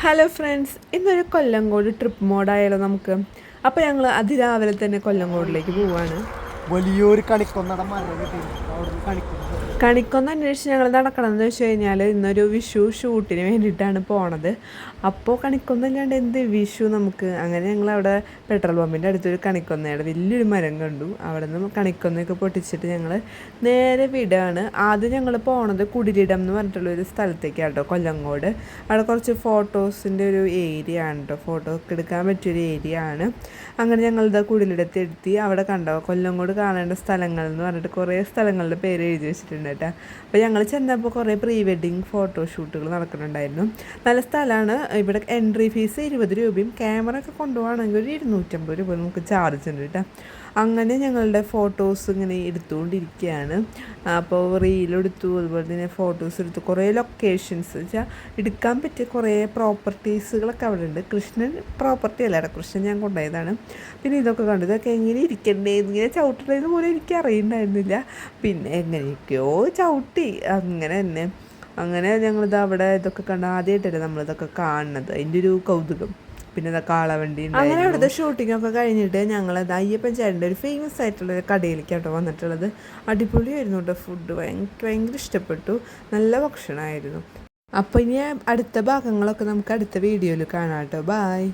Hello friends, ഇന്നൊരു Kollengode trip മോഡായാലോ നമുക്ക്. അപ്പോൾ ഞങ്ങൾ അതിരാവിലെ തന്നെ കൊല്ലങ്കോടിലേക്ക് പോവാണ്. വലിയൊരു കണിക്കൊന്നട മരം കണിക്കൊന്ന അന്വേഷിച്ച് ഞങ്ങൾ നടക്കണമെന്ന് വെച്ച് കഴിഞ്ഞാൽ ഇന്നൊരു വിഷു ഷൂട്ടിന് വേണ്ടിയിട്ടാണ് പോണത്. അപ്പോൾ കണിക്കൊന്നല്ലാണ്ട് എന്ത് വിഷു നമുക്ക്. അങ്ങനെ ഞങ്ങൾ അവിടെ പെട്രോൾ പമ്പിൻ്റെ അടുത്തൊരു കണിക്കൊന്നയുടെ വലിയൊരു മരം കണ്ടു. അവിടെ നിന്ന് കണിക്കൊന്നയൊക്കെ പൊട്ടിച്ചിട്ട് ഞങ്ങൾ നേരെ വിടാണ്. ആദ്യം ഞങ്ങൾ പോണത് കുടിലിടം എന്ന് പറഞ്ഞിട്ടുള്ളൊരു സ്ഥലത്തേക്കാണ് കേട്ടോ, കൊല്ലങ്കോട്. അവിടെ കുറച്ച് ഫോട്ടോസിൻ്റെ ഒരു ഏരിയ ആണ് കേട്ടോ, ഫോട്ടോ ഒക്കെ എടുക്കാൻ പറ്റിയൊരു ഏരിയ ആണ്. അങ്ങനെ ഞങ്ങളിത് കുടിലിടത്തെത്തി. അവിടെ കണ്ടോ കൊല്ലങ്കോട് കാണേണ്ട സ്ഥലങ്ങൾ എന്ന് പറഞ്ഞിട്ട് കുറേ സ്ഥലങ്ങളുടെ പേര് എഴുതി വെച്ചിട്ടുണ്ട് കേട്ടോ. അപ്പോൾ ഞങ്ങൾ ചെന്നപ്പോൾ കുറേ പ്രീ വെഡിങ് ഫോട്ടോഷൂട്ടുകൾ നടക്കുന്നുണ്ടായിരുന്നു. നല്ല സ്ഥലമാണ്. ഇവിടെ എൻട്രി ഫീസ് 20 രൂപയും ക്യാമറ ഒക്കെ കൊണ്ടുപോകണമെങ്കിൽ ഒരു 250 രൂപ നമുക്ക് ചാർജ് ഉണ്ട് കേട്ടോ. അങ്ങനെ ഞങ്ങളുടെ ഫോട്ടോസ് ഇങ്ങനെ എടുത്തുകൊണ്ടിരിക്കുകയാണ്. അപ്പോൾ റീലെടുത്തു, അതുപോലെ തന്നെ ഫോട്ടോസ് എടുത്തു. കുറേ ലൊക്കേഷൻസ് വെച്ചാൽ എടുക്കാൻ പറ്റിയ കുറേ പ്രോപ്പർട്ടീസുകളൊക്കെ അവിടെ ഉണ്ട്. കൃഷ്ണൻ പ്രോപ്പർട്ടി അല്ല, കൃഷ്ണൻ ഞാൻ കൊണ്ടുപോയതാണ്. പിന്നെ ഇതൊക്കെ കണ്ടു. ഇതൊക്കെ എങ്ങനെ ഇരിക്കണ്ടേ, ഇങ്ങനെ ചവിട്ടേണ്ടത് പോലും എനിക്ക് അറിയുന്നുണ്ടായിരുന്നില്ല. പിന്നെ എങ്ങനെയൊക്കെയോ ചവിട്ടി അങ്ങനെ തന്നെ. അങ്ങനെ ഞങ്ങളിത് അവിടെ ഇതൊക്കെ കണ്ട് ആദ്യമായിട്ടല്ലേ നമ്മളിതൊക്കെ കാണുന്നത്, അതിൻ്റെ ഒരു കൗതുകം. പിന്നെ ഇതാ കാളവണ്ടി. അങ്ങനെ അവിടുത്തെ ഷൂട്ടിംഗ് ഒക്കെ കഴിഞ്ഞിട്ട് ഞങ്ങളത് അയ്യപ്പൻ ചേട്ടൻ്റെ ഒരു ഫേമസ് ആയിട്ടുള്ള കടയിലേക്കാട്ടോ വന്നിട്ടുള്ളത്. അടിപൊളിയായിരുന്നു കേട്ടോ ഫുഡ്. ഭയങ്കര ഇഷ്ടപ്പെട്ടു. നല്ല ഭക്ഷണമായിരുന്നു. അപ്പോൾ ഇനി അടുത്ത ഭാഗങ്ങളൊക്കെ നമുക്ക് അടുത്ത വീഡിയോയിൽ കാണാം കേട്ടോ. ബായ്.